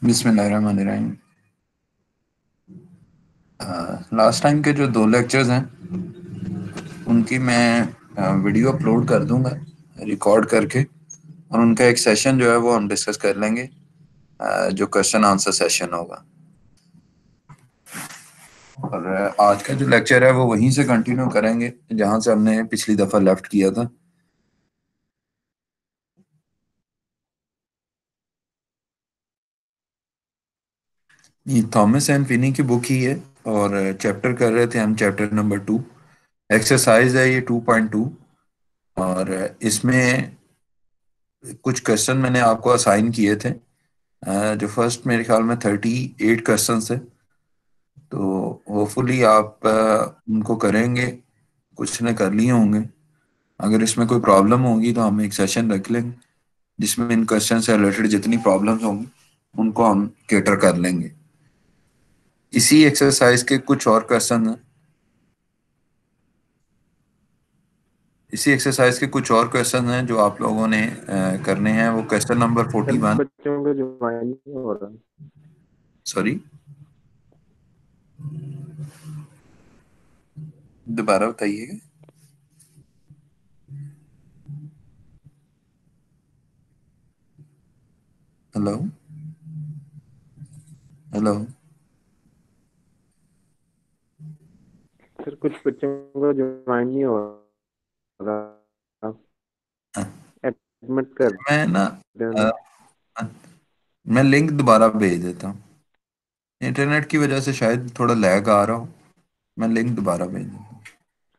बिस्मिल्लाहिर्रहमानिर्रहीम। Last time के जो दो लेक्चर्स हैं उनकी मैं वीडियो अपलोड कर दूंगा रिकॉर्ड करके, और उनका एक सेशन जो है वो हम डिस्कस कर लेंगे, जो क्वेश्चन आंसर सेशन होगा। और आज का जो लेक्चर है वो वहीं से कंटिन्यू करेंगे जहां से हमने पिछली दफ़ा लेफ्ट किया था। ये थॉमस एंड फिनी की बुक ही है, और चैप्टर कर रहे थे हम, चैप्टर नंबर 2। एक्सरसाइज है ये 2.2। और इसमें कुछ क्वेश्चन मैंने आपको असाइन किए थे। जो फर्स्ट मेरे ख्याल में 38 क्वेश्चन थे। तो होपफुली आप उनको करेंगे, कुछ ने कर लिए होंगे। अगर इसमें कोई प्रॉब्लम होगी तो हम एक सेशन रख लेंगे जिसमें इन क्वेश्चन से रिलेटेड जितनी प्रॉब्लम्स होंगी उनको हम केटर कर लेंगे। इसी एक्सरसाइज के कुछ और क्वेश्चन हैं। इसी एक्सरसाइज के कुछ और क्वेश्चन हैं जो आप लोगों ने करने हैं। वो क्वेश्चन नंबर सर 41। बच्चों को ज्वाइन नहीं हो रहा। सॉरी, दोबारा बताइएगा। Hello, hello. सर कुछ बच्चों को ज्वाइन नहीं हो रहा। एडमिट कर मैं ना देना। अ, मैं लिंक दोबारा भेज देता हूँ। इंटरनेट की वजह से शायद थोड़ा लैग आ रहा हो। मैं लिंक दोबारा भेज देता हूँ।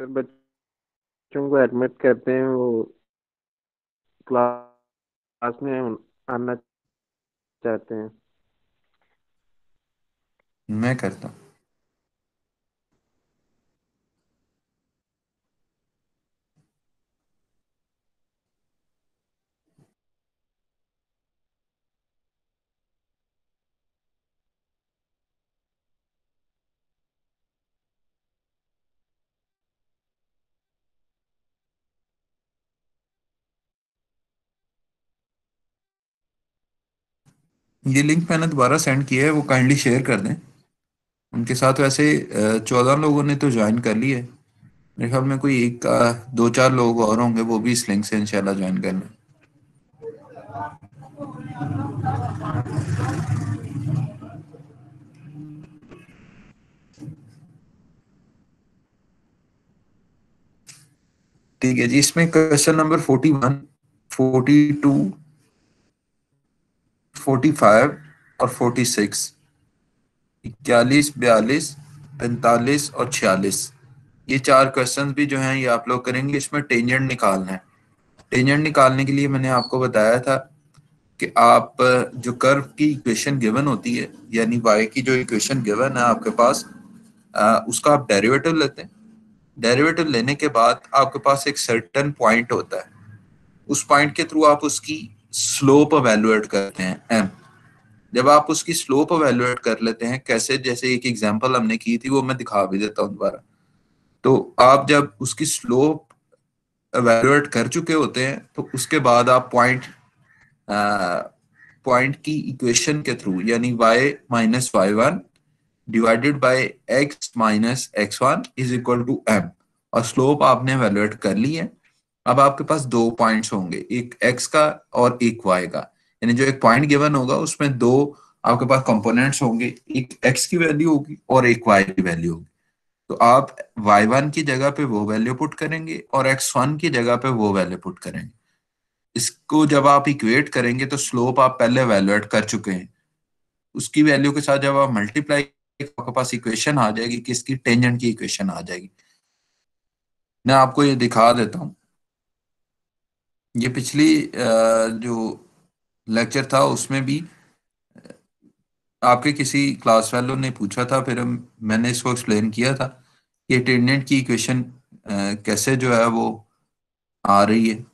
सर बच्चों को एडमिट करते हैं, वो क्लास में आना चाहते हैं। मैं करता हूँ। ये लिंक मैंने दोबारा सेंड किया है, वो काइंडली शेयर कर दें उनके साथ। वैसे 14 लोगों ने तो ज्वाइन कर लिया है। मेरे ख्याल में कोई एक दो चार लोग और होंगे, वो भी इस लिंक से इंशाल्लाह ज्वाइन कर लें। ठीक है जी। इसमें क्वेश्चन नंबर 41, 42, 45 और 46, 41, 42, 45 और 46, ये चार क्वेश्चंस भी जो हैं ये आप लोग करेंगे। इसमें टेंजेंट निकालना है। टेंजेंट निकालने के लिए मैंने आपको बताया था कि आप जो कर्व की इक्वेशन गिवन होती है, यानी वाई की जो इक्वेशन गिवन है आपके पास, उसका आप डेरिवेटिव लेते हैं। डेरिवेटिव लेने के बाद आपके पास एक सर्टेन पॉइंट होता है। उस पॉइंट के थ्रू आप उसकी स्लोप अवेलुएट करते हैं, एम। जब आप उसकी स्लोप अवेलुएट कर लेते हैं, कैसे, जैसे एक एग्जांपल हमने की थी, वो मैं दिखा भी देता हूँ दोबारा। तो आप जब उसकी स्लोप एवेलुएट कर चुके होते हैं तो उसके बाद आप पॉइंट की इक्वेशन के थ्रू, यानी y - y1 divided by x - x1 is equal to m, और स्लोप आपने एवेलुएट कर ली है। अब आपके पास दो पॉइंट्स होंगे, एक x का और एक y का। यानी जो एक पॉइंट गिवन होगा उसमें दो आपके पास कंपोनेंट्स होंगे, एक x की वैल्यू होगी और एक y की वैल्यू होगी। तो आप y1 की जगह पे वो वैल्यू पुट करेंगे और x1 की जगह पे वो वैल्यू पुट करेंगे। इसको जब आप इक्वेट करेंगे तो स्लोप आप पहले एवेलुएट कर चुके हैं, उसकी वैल्यू के साथ जब आप मल्टीप्लाई, आपके पास इक्वेशन आ जाएगी कि इसकी टेंजेंट की इक्वेशन आ जाएगी। मैं आपको ये दिखा देता हूँ। ये पिछली जो लेक्चर था उसमें भी आपके किसी क्लास फेलो ने पूछा था, फिर मैंने इसको एक्सप्लेन किया था कि टेंजेंट की इक्वेशन कैसे जो है वो आ रही है।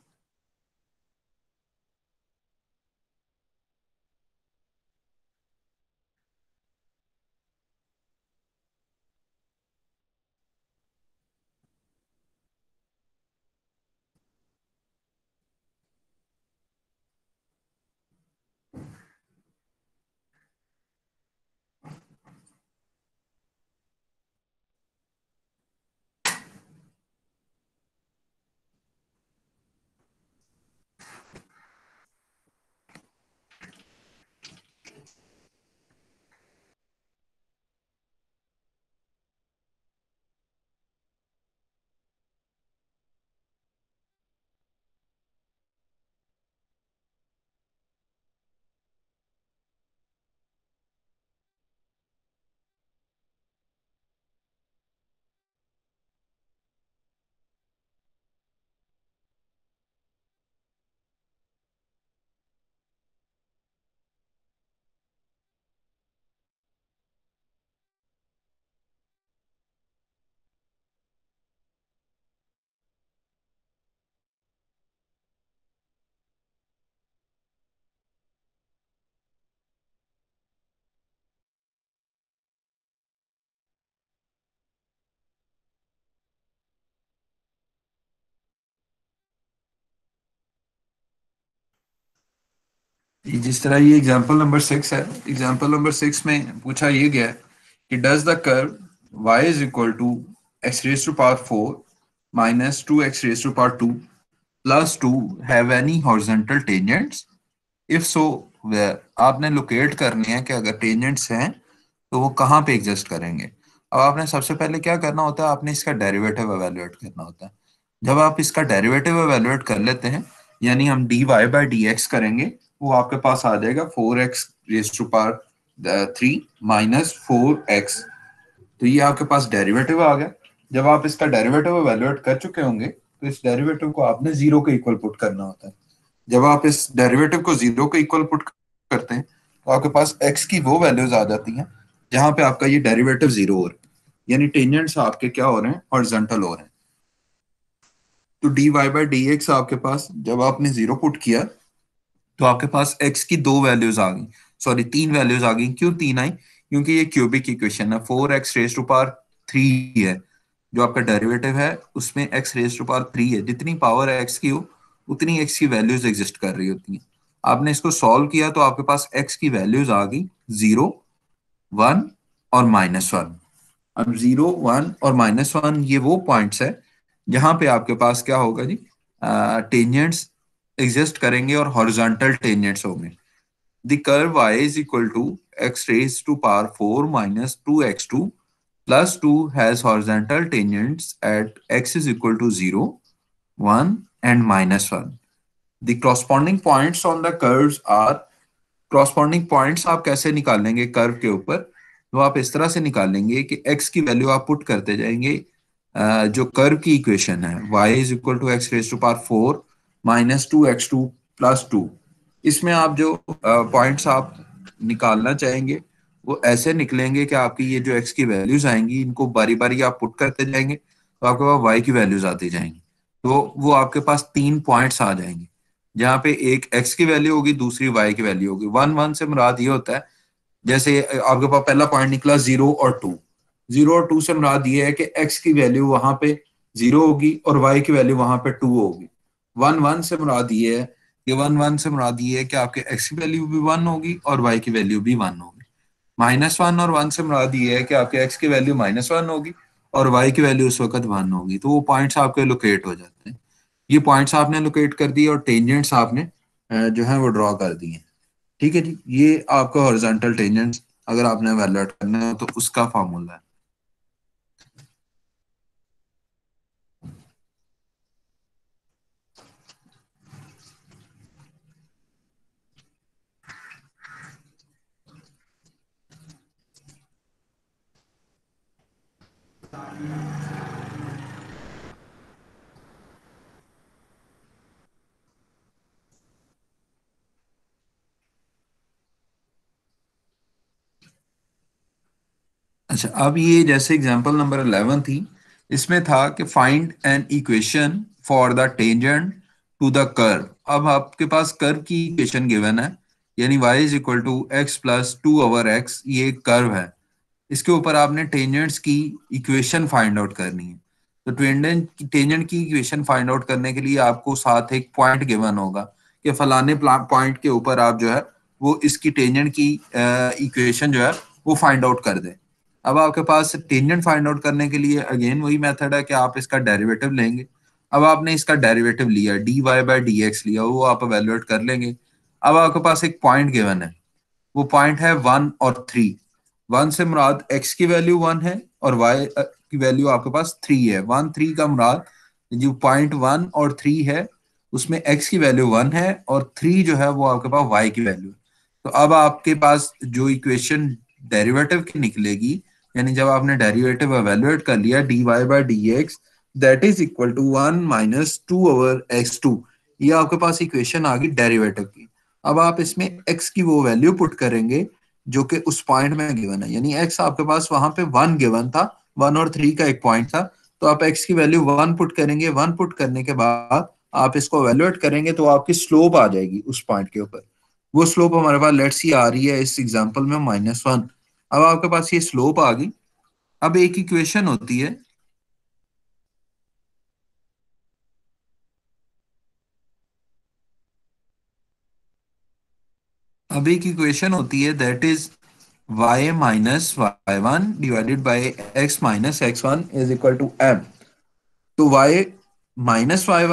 जिस तरह ये एग्जांपल नंबर 6 है, एग्जांपल नंबर 6 में पूछा ये गया है कि does the curve y is equal to x raise to power 4 minus 2x raise to power 2 plus 2 have any horizontal tangents, if so where. आपने लोकेट करनी है कि अगर टेंजेंट्स हैं तो वो कहाँ पे एग्जिस्ट करेंगे। अब आपने सबसे पहले क्या करना होता है, आपने इसका डेरिवेटिव एवेलुएट करना होता है। जब आप इसका डेरिवेटिव एवेलुएट कर लेते हैं, यानी हम D Y by D X करेंगे, वो आपके पास आ जाएगा 4x raise to power 3 minus 4x। तो ये आपके पास डेरिवेटिव आ गया। जब आप इसका डेरिवेटिव एवेलुएट कर चुके होंगे तो इस डेरिवेटिव को आपने जीरो के इक्वल पुट करना होता है। जब आप इस डेरिवेटिव को जीरो के इक्वल पुट करते हैं तो आपके पास x की वो वैल्यूज आ जाती हैं जहां पे आपका ये डेरिवेटिव जीरो हो रहा है, यानी टेंजेंट्स आपके क्या हो रहे हैं, हॉरिजॉन्टल हो रहे हैं। तो D Y by D X आपके पास जब आपने जीरो पुट किया तो आपके पास x की दो वैल्यूज आ गई, सॉरी तीन वैल्यूज आ गई। क्यों तीन आई? क्योंकि ये क्यूबिक इक्वेशन है, 4x रेज टू पावर 3 है। जो आपका डेरिवेटिव है उसमें x रेज टू पावर 3 है, जितनी पावर है x की हो उतनी x की वैल्यूज एग्जिस्ट कर रही होती हैं। आपने इसको सॉल्व किया तो आपके पास x की वैल्यूज आ गई 0, 1 और -1। अब 0, 1 और -1 ये वो पॉइंट्स है जहां पे आपके पास क्या होगा जी, टेंजेंट्स एग्जिस्ट करेंगे और हॉरिजॉन्टल टेंजेंट्स होंगे। The curve y is equal to x raised to power 4 minus 2x2 plus 2 has horizontal tangents at x is equal to 0, 1 and -1. The corresponding points on the curves are, corresponding points आप कैसे निकालेंगे curve के ऊपर, तो आप इस तरह से निकालेंगे कि x की वैल्यू आप पुट करते जाएंगे जो कर्व की इक्वेशन है y is equal to X raise to power 4 minus 2x2 plus 2। इसमें आप जो पॉइंट्स आप निकालना चाहेंगे वो ऐसे निकलेंगे कि आपकी ये जो x की वैल्यूज आएंगी इनको बारी बारी आप पुट करते जाएंगे तो आपके पास y की वैल्यूज आती जाएंगी। तो वो आपके पास तीन पॉइंट्स आ जाएंगे जहाँ पे एक x की वैल्यू होगी, दूसरी y की वैल्यू होगी। 1 1 से मुराद ये होता है, जैसे आपके पास पहला पॉइंट निकला 0 और 2, 0 और 2 से मुराद ये है कि x की वैल्यू वहां पे 0 होगी और y की वैल्यू वहां पे 2 होगी। 1 1 से मुराद ये है कि 1 1 से मुराद ये है कि आपके x की वैल्यू भी 1 होगी और y की वैल्यू भी 1 होगी। -1 और 1 से मुराद ये है कि आपके x की वैल्यू -1 होगी और y की वैल्यू उस वक्त 1 होगी। तो वो पॉइंट्स आपके लोकेट हो जाते हैं। ये पॉइंट्स आपने लोकेट कर दिए और टेंजेंट्स आपने जो है वो ड्रॉ कर दिए। ठीक है जी, ये आपका हॉरिजॉन्टल टेंजेंट्स अगर आपने वैल्यूएट करना है तो उसका फार्मूला है। अच्छा, अब ये जैसे एग्जांपल नंबर 11 थी, इसमें था कि find an equation for the tangent to the curve. अब आपके पास कर्व की इक्वेशन गिवन है, यानी y is equal to X plus 2/x, ये कर्व है। इसके ऊपर आपने टेंजेंट्स की इक्वेशन फाइंड आउट करनी है। तो टेंजेंट की इक्वेशन फाइंड आउट करने के लिए आपको साथ एक पॉइंट गिवन होगा कि फलाने पॉइंट के ऊपर आप जो है वो इसकी टेंजेंट की इक्वेशन जो है वो फाइंड आउट कर दें। अब आपके पास टेंजेंट फाइंड आउट करने के लिए अगेन वही मेथड है कि आप इसका डेरिवेटिव लेंगे। अब आपने इसका डेरिवेटिव लिया, D Y by D X लिया, वो आप एवेलुएट कर लेंगे। अब आपके पास एक पॉइंट गिवन है, वो पॉइंट है 1 और 3। 1 से मुराद x की वैल्यू 1 है और y की वैल्यू आपके पास 3 है। 1 3 का मुराद जो पॉइंट 1 और 3 है उसमें x की वैल्यू 1 है और 3 जो है वो आपके पास y की वैल्यू है। तो अब आपके पास जो इक्वेशन डेरिवेटिव की निकलेगी, यानी जब आपने डेरिवेटिव एवेलुएट कर लिया D Y by D X that is equal to 1 - 2/x2, ये आपके पास इक्वेशन आ गई डेरिवेटिव की। अब आप इसमें x की वो वैल्यू पुट करेंगे जो कि उस पॉइंट में गिवन है, यानी x आपके पास वहां पे 1 गिवन था, 1 और 3 का एक पॉइंट था। तो आप x की वैल्यू 1 पुट करेंगे। 1 पुट करने के बाद आप इसको एवेलुएट करेंगे तो आपकी स्लोप आ जाएगी उस पॉइंट के ऊपर। वो स्लोप हमारे पास लेट्स सी आ रही है इस एग्जांपल में -1। अब आपके पास ये स्लोप आ गई। अब एक इक्वेशन होती है, अब एक इक्वेशन होती है that is y minus Y one divided by x minus X one is equal to m। तो y माइनस वाई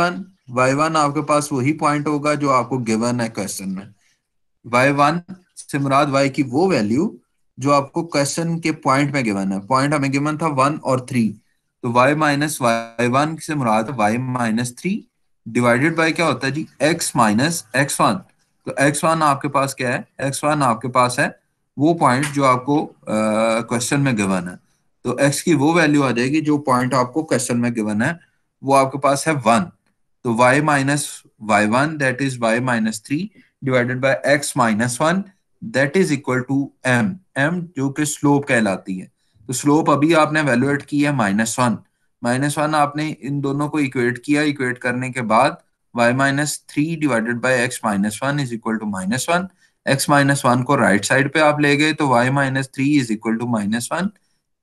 वन आपके पास वही पॉइंट होगा जो आपको गिवन है क्वेश्चन में। वाई वन से मुराद y की वो वैल्यू जो आपको क्वेश्चन के पॉइंट में गिवन है। पॉइंट हमें गिवन था 1 और 3, तो y माइनस वाई वन से मुराद y माइनस 3 डिवाइडेड बाय क्या होता है जी x माइनस एक्स वन। तो x1 आपके पास क्या है, x1 आपके पास है वो पॉइंट जो आपको क्वेश्चन में गिवन है। तो x की वो वैल्यू आ जाएगी जो पॉइंट आपको क्वेश्चन में गिवन है, वो आपके पास है 1। तो y minus Y one that is y minus 3 divided by x minus 1 that is equal to m जो कि स्लोप कहलाती है। तो स्लोप अभी आपने वैल्यूएट की है -1 आपने इन दोनों को इक्वेट किया। इक्वेट करने के बाद y minus 3 divided by x minus 1 is equal to -1। x minus 1 को राइट साइड पे आप ले गए तो y minus 3 is equal to -1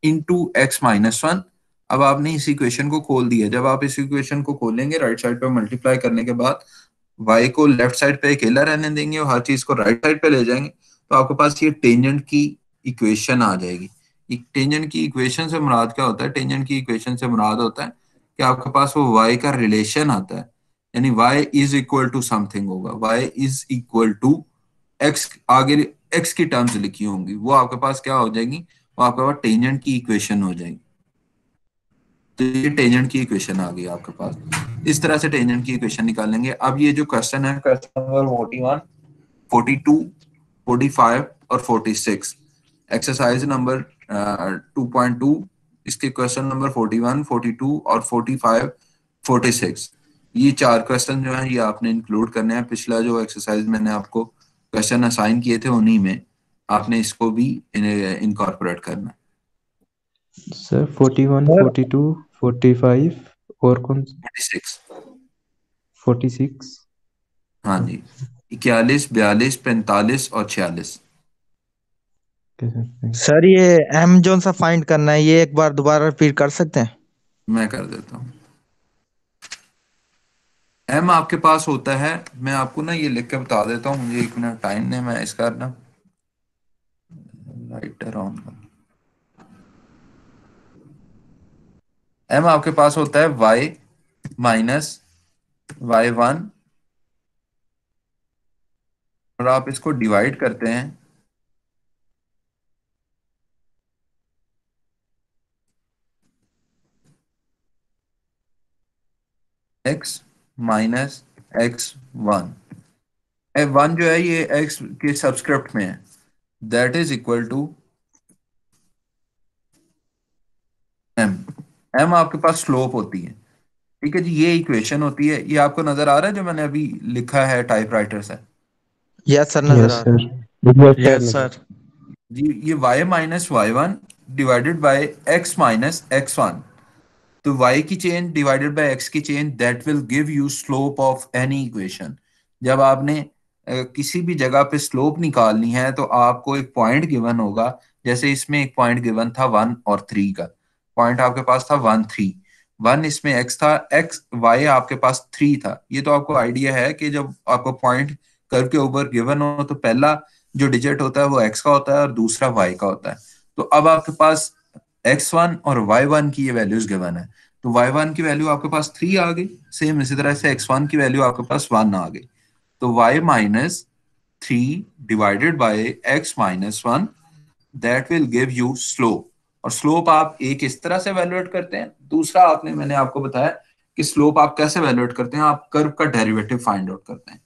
into x minus 1। अब आपने इस इक्वेशन को खोल दिया। जब आप इस इक्वेशन को खोलेंगे राइट साइड पे मल्टीप्लाई करने के बाद y को लेफ्ट साइड पे अकेला रहने देंगे और हर चीज को राइट साइड पे ले जाएंगे, तो आपके पास ये टेंजेंट की इक्वेशन आ जाएगी। टेंजेंट की इक्वेशन से मुराद क्या होता है? टेंजेंट की इक्वेशन से मुराद होता है कि आपके पास वो y का रिलेशन आता है, यानी y is equal to something होगा। y is equal to x, आगे x की टर्म्स लिखी होंगी, वो आपके पास क्या हो जाएगी, वो आपके पास टेंजेंट की इक्वेशन हो जाएगी। तो ये टेंजेंट की इक्वेशन आ गई आपके पास। इस तरह से टेंजेंट की इक्वेशन निकालेंगे। अब ये जो क्वेश्चन है, क्वेश्चन नंबर 41, 42, 45 और 46, एक्सरसाइज नंबर 2.2, इसके क्वेश्चन नंबर 41, 42 और 45, 46, ये 4 क्वेश्चन जो है ये आपने इंक्लूड करने हैं। पिछला जो एक्सरसाइज मैंने आपको क्वेश्चन असाइन किए थे उन्हीं में आपने इसको भी इनकॉर्पोरेट करना है। सर 41, 42, 45 और कौन? 46। 46। हाँ जी, 41, 42, 45 और 46। सर ये एम जोन सा फाइंड करना है, ये एक बार दोबारा रिपीट कर सकते हैं? मैं कर देता हूँ। एम आपके पास होता है, मैं आपको ना ये लिख के बता देता हूँ, मुझे 1 मिनट टाइम ने, मैं इसका ना लाइटर ऑन कर। एम आपके पास होता है y माइनस वाई वन, और आप इसको डिवाइड करते हैं x minus X one. One जो है ये x के सबस्क्रिप्ट में है, that is equal to m। m आपके पास स्लोप होती है, ठीक है जी। ये इक्वेशन होती है, ये आपको नजर आ रहा है जो मैंने अभी लिखा है टाइपराइटर से? यस सर, नजर आ रहा है। यस सर जी, ये y minus Y one divided by X minus X one. तो y की चेन डिवाइडेड बाय x की change, that will give you slope of any equation. जब आपने किसी भी जगह पे स्लोप निकालनी है तो आपको एक पॉइंट गिवन होगा। जैसे इसमें एक पॉइंट गिवन था 1 और 3 का, पॉइंट आपके पास था 1, 3। 1 इसमें x था, x y आपके पास 3 था। ये तो आपको आइडिया है कि जब आपको पॉइंट कर्व के ऊपर गिवन हो तो पहला जो डिजिट होता है वो x का होता है और दूसरा y का होता है। तो अब आपके पास x1 और y1 की ये वैल्यूज गिवन है, तो y1 की वैल्यू आपके पास 3 आ गई। सेम इसी तरह से x1 की वैल्यू आपके पास 1 आ गई। तो y minus 3 divided by x minus 1 that will give you slope. और स्लोप आप एक इस तरह से वैल्यूएट करते हैं, दूसरा आपने मैंने आपको बताया कि स्लोप आप कैसे वैल्यूएट करते हैं, आप कर्व का डेरिवेटिव फाइंड आउट करते हैं।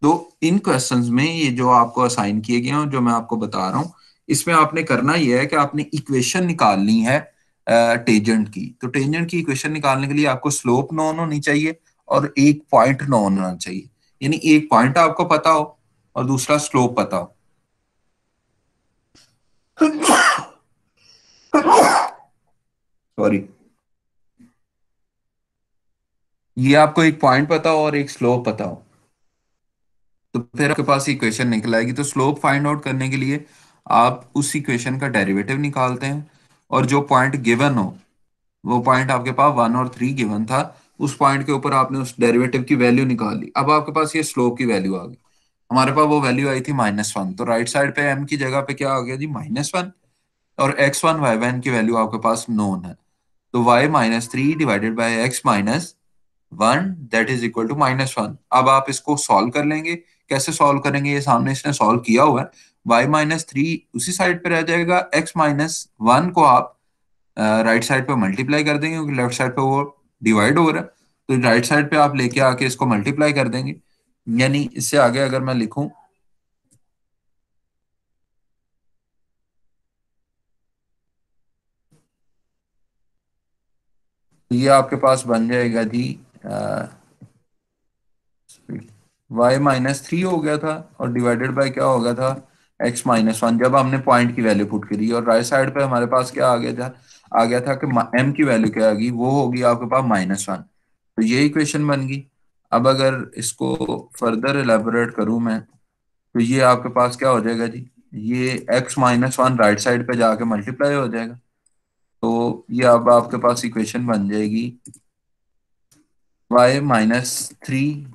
तो इन क्वेश्चंस में ये जो आपको असाइन किए गए हैं जो मैं आपको बता रहा हूँ, इसमें आपने करना यह है कि आपने इक्वेशन निकालनी है टेंजेंट की। तो टेंजेंट की इक्वेशन निकालने के लिए आपको स्लोप नोन होनी चाहिए और एक पॉइंट नोन होना चाहिए, यानी एक पॉइंट आपको पता हो और दूसरा स्लोप पता हो। सॉरी, ये आपको एक पॉइंट पता हो और एक स्लोप पता हो, तो फिर आपके पास इक्वेशन निकल आएगी। तो स्लोप फाइंड आउट करने के लिए आप उस इक्वेशन का डेरिवेटिव निकालते हैं, और जो पॉइंट गिवन हो, वो पॉइंट आपके पास 1 और 3 गिवन था, उस पॉइंट के ऊपर आपने उस डेरिवेटिव की वैल्यू निकाल ली। अब आपके पास ये स्लोप की वैल्यू आ गई। हमारे पास वो वैल्यू आई थी -1, तो राइट साइड पे m की जगह पे क्या आ गया जी -1, और x1 y1 की वैल्यू आपके पास नोन है, तो y-3 divided by x-1 that is equal to -1। अब आप इसको सॉल्व कर लेंगे। कैसे सॉल्व करेंगे, ये सामने इसने सॉल्व किया हुआ है। y-3 उसी साइड पे रह जाएगा, x-1 को आप राइट साइड पे मल्टीप्लाई कर देंगे क्योंकि लेफ्ट साइड पे वो डिवाइड हो रहा है, तो राइट साइड पे आप लेके आके इसको मल्टीप्लाई कर देंगे। यानी इससे आगे अगर मैं लिखूं, तो ये आपके पास बन जाएगा जी y-3 हो गया था और डिवाइडेड बाय क्या हो गया था x-1, जब हमने पॉइंट की वैल्यू पुट करी, और राइट साइड पे हमारे पास क्या आ गया था कि m की वैल्यू क्या आ गई, वो होगी आपके पास -1, तो ये इक्वेशन बन गई। अब अगर इसको फर्दर एलेबोरेट करूं मैं, तो ये आपके पास क्या हो जाएगा जी, ये x-1 राइट साइड पे जाके मल्टीप्लाई हो जाएगा, तो ये अब आपके पास इक्वेशन बन जाएगी y-3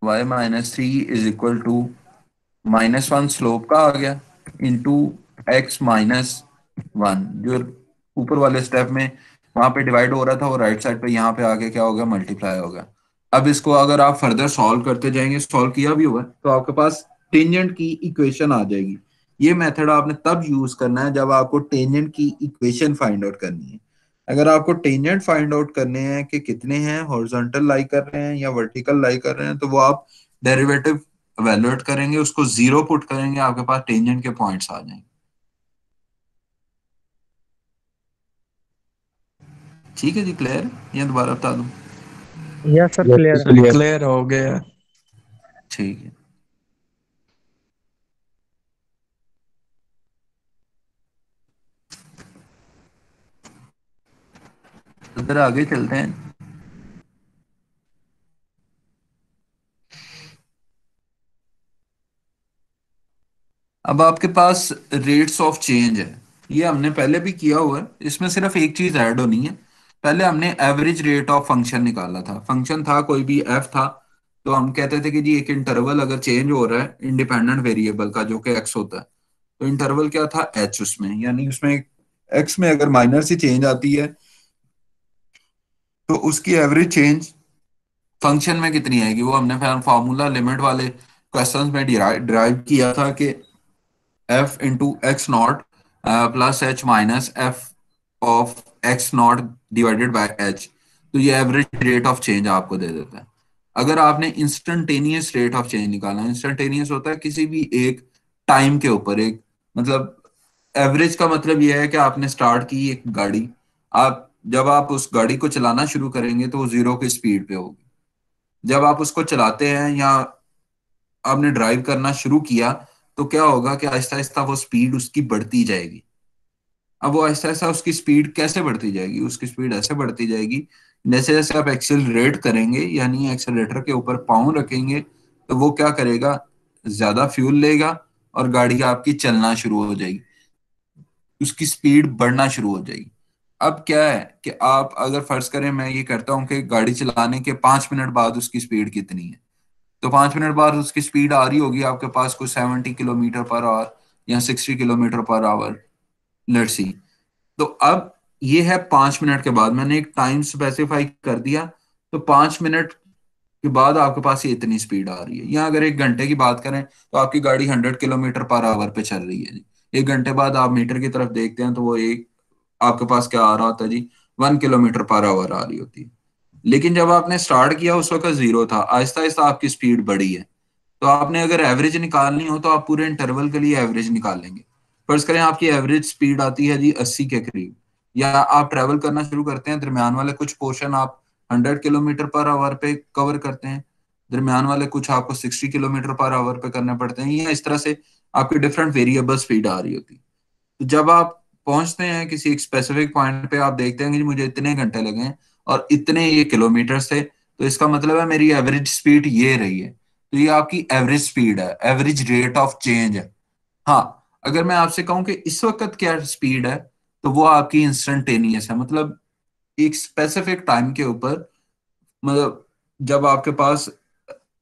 y-3 is equal to -1 slope का आ गया इंटू x-1, जो ऊपर वाले स्टेप में वहां पे डिवाइड हो रहा था, वो राइट साइड पे यहाँ पे आके क्या होगा, मल्टीप्लाई होगा। अब इसको अगर आप फर्दर सॉल्व करते जाएंगे, सॉल्व किया भी हुआ है, तो आपके पास टेंजेंट की इक्वेशन आ जाएगी। ये मेथड आपने तब यूज करना है जब आपको टेंजेंट की इक्वेशन फाइंड आउट करनी है। अगर आपको टेंजेंट फाइंड आउट करने हैं कि कितने हैं, हॉरिजॉन्टल लाई कर रहे हैं या वर्टिकल लाई कर रहे हैं, तो वो आप डेरिवेटिव एवेलुएट करेंगे, उसको जीरो पुट करेंगे, आपके पास टेंजेंट के पॉइंट्स आ जाएंगे। ठीक है जी, क्लियर? या दोबारा बता दूं? यस सर, क्लियर है। क्लियर। क्लियर हो गया। ठीक है, तो फिर आगे चलते हैं। अब आपके पास रेट्स ऑफ चेंज है, ये हमने पहले भी किया हुआ है, इसमें सिर्फ एक चीज ऐड होनी है। पहले हमने एवरेज रेट ऑफ फंक्शन निकाला था, फंक्शन था कोई भी एफ था, तो हम कहते थे कि जी एक इंटरवल अगर चेंज हो रहा है इंडिपेंडेंट वेरिएबल का जो कि एक्स होता है, तो इंटरवल क्या था, एच, उसमें यानी उसमें एक्स में अगर माइनर सी चेंज आती है तो उसकी एवरेज चेंज फंक्शन में कितनी आएगी, वो हमने फिर फॉर्मूला लिमिट वाले क्वेश्चंस में डिराइव किया था कि F into x not plus H minus F of x not divided by H, तो ये एवरेज रेट ऑफ चेंज आपको दे देता है। अगर आपने इंस्टेंटेनियस रेट ऑफ चेंज निकालना है, इंस्टेंटेनियस होता है किसी भी एक टाइम के ऊपर, एक मतलब एवरेज का मतलब यह है कि आपने स्टार्ट की एक गाड़ी, आप जब आप उस गाड़ी को चलाना शुरू करेंगे तो वो जीरो की स्पीड पे होगी। जब आप उसको चलाते हैं या आपने ड्राइव करना शुरू किया, तो क्या होगा कि आहिस्ता आहिस्ता वो स्पीड उसकी बढ़ती जाएगी। अब वो आहिस्ता आहिस्ता उसकी स्पीड कैसे बढ़ती जाएगी, उसकी स्पीड ऐसे बढ़ती जाएगी जैसे जैसे आप एक्सेलरेट करेंगे, यानी एक्सेलरेटर के ऊपर पाँव रखेंगे, तो वो क्या करेगा, ज्यादा फ्यूल लेगा और गाड़ी आपकी चलना शुरू हो जाएगी, उसकी स्पीड बढ़ना शुरू हो जाएगी। अब क्या है कि आप अगर फर्ज करें मैं ये करता हूँ कि गाड़ी चलाने के 5 मिनट बाद उसकी स्पीड कितनी है, तो 5 मिनट बाद उसकी स्पीड आ रही होगी आपके पास कुछ 70 किलोमीटर पर आवर या 60 kilometre per hour, let's see. तो अब ये है 5 मिनट के बाद, मैंने एक टाइम स्पेसिफाई कर दिया, तो 5 मिनट के बाद आपके पास ये इतनी स्पीड आ रही है। या अगर 1 घंटे की बात करें तो आपकी गाड़ी 100 किलोमीटर पर आवर पे चल रही है जी। 1 घंटे बाद आप मीटर की तरफ देखते हैं तो वो एक आपके पास क्या आ रहा होता है जी, 1 किलोमीटर पर आवर आ रही होती है। लेकिन जब आपने स्टार्ट किया उस वक्त जीरो था, आहिस्ता आहिस्ता आपकी स्पीड बढ़ी है। तो आपने अगर एवरेज निकालनी हो तो आप पूरे इंटरवल के लिए एवरेज निकालेंगे। फर्ज करें आपकी एवरेज स्पीड आती है जी 80 के करीब, या आप ट्रेवल करना शुरू करते हैं, दरमियान वाले कुछ पोर्शन आप 100 किलोमीटर पर आवर पे कवर करते हैं, दरमियान वाले कुछ आपको 60 किलोमीटर पर आवर पे करने पड़ते हैं, या इस तरह से आपकी डिफरेंट वेरिएबल स्पीड आ रही होती है। तो जब आप पहुंचते हैं किसी एक स्पेसिफिक पॉइंट पे, आप देखते हैं कि मुझे इतने घंटे लगे हैं और इतने ये किलोमीटर थे, तो इसका मतलब है मेरी एवरेज स्पीड ये रही है, तो ये आपकी एवरेज स्पीड है, एवरेज रेट ऑफ चेंज है। हाँ, अगर मैं आपसे कहूं कि इस वक्त क्या स्पीड है, तो वो आपकी इंस्टेंटेनियस है, मतलब एक स्पेसिफिक टाइम के ऊपर, मतलब जब आपके पास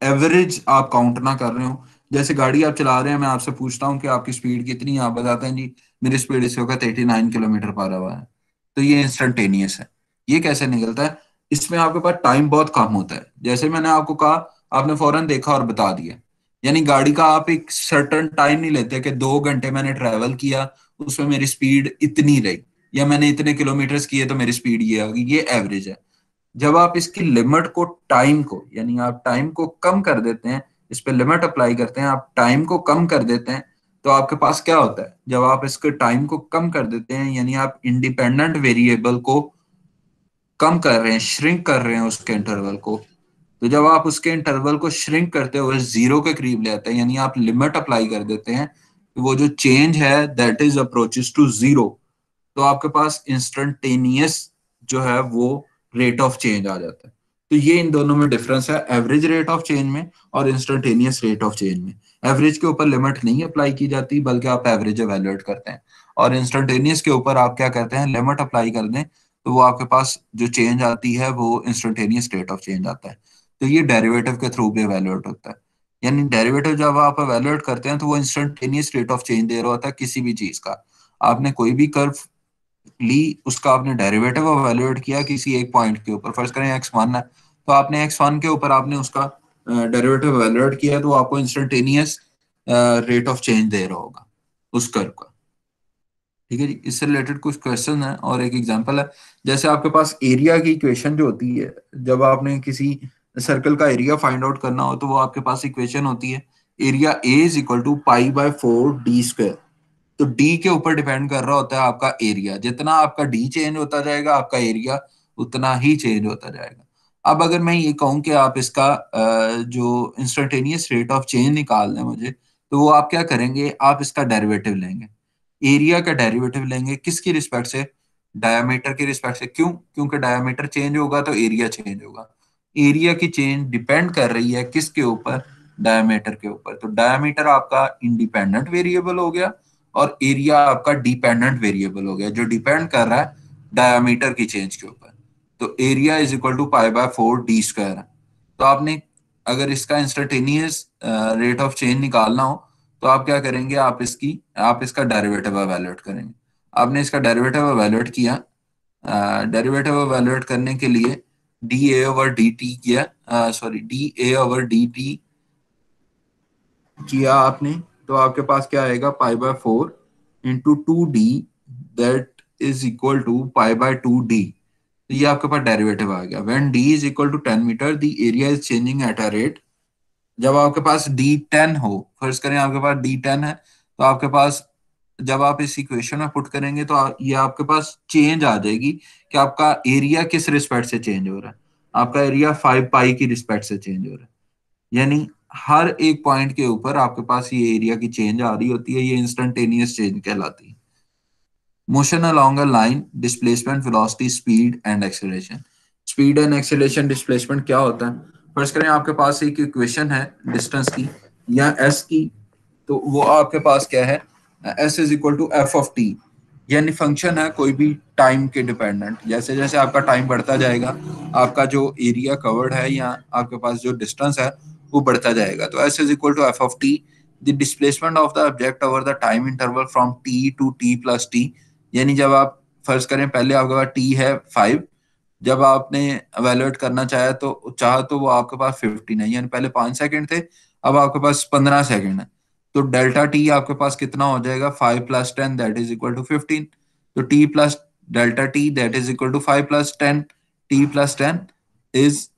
एवरेज आप काउंट ना कर रहे हो, जैसे गाड़ी आप चला रहे हैं, मैं आपसे पूछता हूँ कि आपकी स्पीड कितनी है, आप बताते हैं जी मेरी स्पीड इस वक्त 89 किलोमीटर पर आवर है, तो ये इंस्टेंटेनियस है। ये कैसे निकलता है? इसमें आपके पास टाइम बहुत कम होता है, जैसे मैंने आपको कहा, आपने फौरन देखा और बता दिया। यानी गाड़ी का आप एक सर्टन टाइम नहीं लेते कि 2 घंटे मैंने ट्रेवल किया, उसमें मेरी स्पीड इतनी रही, या मैंने इतने किलोमीटर किए तो मेरी स्पीड ये आ गई, ये एवरेज है। जब आप इसकी लिमिट को, टाइम को, यानी आप टाइम को कम कर देते हैं, इस पे लिमिट अप्लाई करते हैं, आप टाइम को कम कर देते हैं, तो आपके पास क्या होता है? जब आप इसके टाइम को कम कर देते हैं, यानी आप इंडिपेंडेंट वेरिएबल को कम कर रहे हैं, श्रिंक कर रहे हैं उसके इंटरवल को, तो जब आप उसके इंटरवल को श्रिंक करते हुए जीरो के करीब ले आते हैं, यानी आप लिमिट अप्लाई कर देते हैं, तो वो जो चेंज है that is approaches to zero, तो आपके पास इंस्टेंटेनियस जो है वो रेट ऑफ चेंज आ जाता है। तो ये इन दोनों में डिफरेंस है, एवरेज रेट ऑफ चेंज में और इंस्टेंटेनियस रेट ऑफ चेंज में। एवरेज के ऊपर लिमिट नहीं अप्लाई की जाती, बल्कि आप एवरेज एवेल्युएट करते हैं, और इंस्टेंटेनियस के ऊपर आप क्या करते हैं, लिमिट अप्लाई कर दें, तो वो आपके पास जो चेंज आती है वो इंस्टेंटेनियस रेट ऑफ चेंज आता है। तो ये डेरिवेटिव के थ्रू भी एवेल्युएट होता है। यानी डेरिवेटिव जब आप एवेल्युएट करते हैं तो वो इंस्टेंटेनियस रेट ऑफ चेंज दे रहा होता है किसी भी चीज का। आपने कोई भी कर्व ली, उसका आपने डेरिवेटिव एवेल्युएट किया किसी एक पॉइंट के ऊपर, फर्ज करें x1 है, तो आपने x1 के ऊपर आपने उसका डेरिवेटिव एवेल्युएट किया, तो आपको इंस्टेंटेनियस रेट ऑफ चेंज दे रहा होगा उस कर्व का। ठीक है जी, इससे रिलेटेड कुछ क्वेश्चन है और एक एग्जांपल है। जैसे आपके पास एरिया की इक्वेशन जो होती है, जब आपने किसी सर्कल का एरिया फाइंड आउट करना हो, तो वो आपके पास इक्वेशन होती है, area A is equal to π/4d²। तो डी के ऊपर डिपेंड कर रहा होता है आपका एरिया, जितना आपका डी चेंज होता जाएगा आपका एरिया उतना ही चेंज होता जाएगा। अब अगर मैं ये कहूं कि आप इसका जो इंस्टेंटेनियस रेट ऑफ चेंज निकालना है मुझे, तो वो आप क्या करेंगे, आप इसका डेरिवेटिव लेंगे, एरिया का डेरिवेटिव लेंगे, किसकी रिस्पेक्ट से? डायमीटर की रिस्पेक्ट से। क्यों? क्योंकि डायमीटर चेंज होगा तो एरिया चेंज होगा। एरिया की चेंज डिपेंड कर रही है किसके ऊपर? डायमीटर के ऊपर। तो डायमीटर आपका इंडिपेंडेंट वेरिएबल हो गया और एरिया आपका डिपेंडेंट वेरिएबल हो गया, जो डिपेंड कर रहा है डायमीटर की चेंज के ऊपर। तो area is equal to π/4d² है। तो आपने अगर इसका इंस्टेंटेनियस रेट ऑफ चेंज निकालना हो, तो आप क्या करेंगे, आप इसका डेरिवेटिव एवेल्युएट करेंगे। आपने इसका डेरिवेटिव एवेल्युएट किया, डेरिवेटिव एवेल्युएट करने के लिए dA/dt किया, सॉरी dA/dt किया आपने, तो आपके पास क्या आएगा, π/4 × 2d that is equal to π/2d। तो ये आपके पास डेरिवेटिव आ गया। When d is equal to 10 metre the area is changing at a rate. जब आपके पास d10 हो, फर्ज करें आपके पास d10 है, तो आपके पास जब आप इस इक्वेशन में पुट करेंगे तो ये आपके पास चेंज आ जाएगी कि आपका एरिया किस रिस्पेक्ट से चेंज हो रहा है। आपका एरिया 5π की रिस्पेक्ट से चेंज हो रहा है, यानी हर एक पॉइंट के ऊपर आपके पास ये एरिया की चेंज आ रही होती है, ये इंस्टेंटेनियस चेंज कहलाती है। Motion along a line, displacement, velocity, speed and acceleration. Speed and acceleration, displacement क्या होता है? फर्ज करें आपके पास एक इक्वेशन है डिस्टेंस की या एस की, तो वो आपके पास क्या है, S is equal to f(t), यानी फंक्शन है कोई भी टाइम के डिपेंडेंट। जैसे जैसे आपका टाइम बढ़ता जाएगा, आपका जो एरिया कवर्ड है या आपके पास जो डिस्टेंस है वो बढ़ता जाएगा। तो S is equal to f(t), the displacement of the object over the time interval from t to t+t। यानी जब आप फर्ज करें पहले आपके पास t है 5, जब आपने एवेल्युएट करना चाहा तो वो आपके पास 15 है, यानी पहले 5 सेकंड थे, अब आपके पास 15 सेकंड है। तो डेल्टा टी आपके पास कितना हो जाएगा, 5 + 10 दैट इज इक्वल टू 15। तो T plus delta T that is equal to 5 + 10, T plus 10 is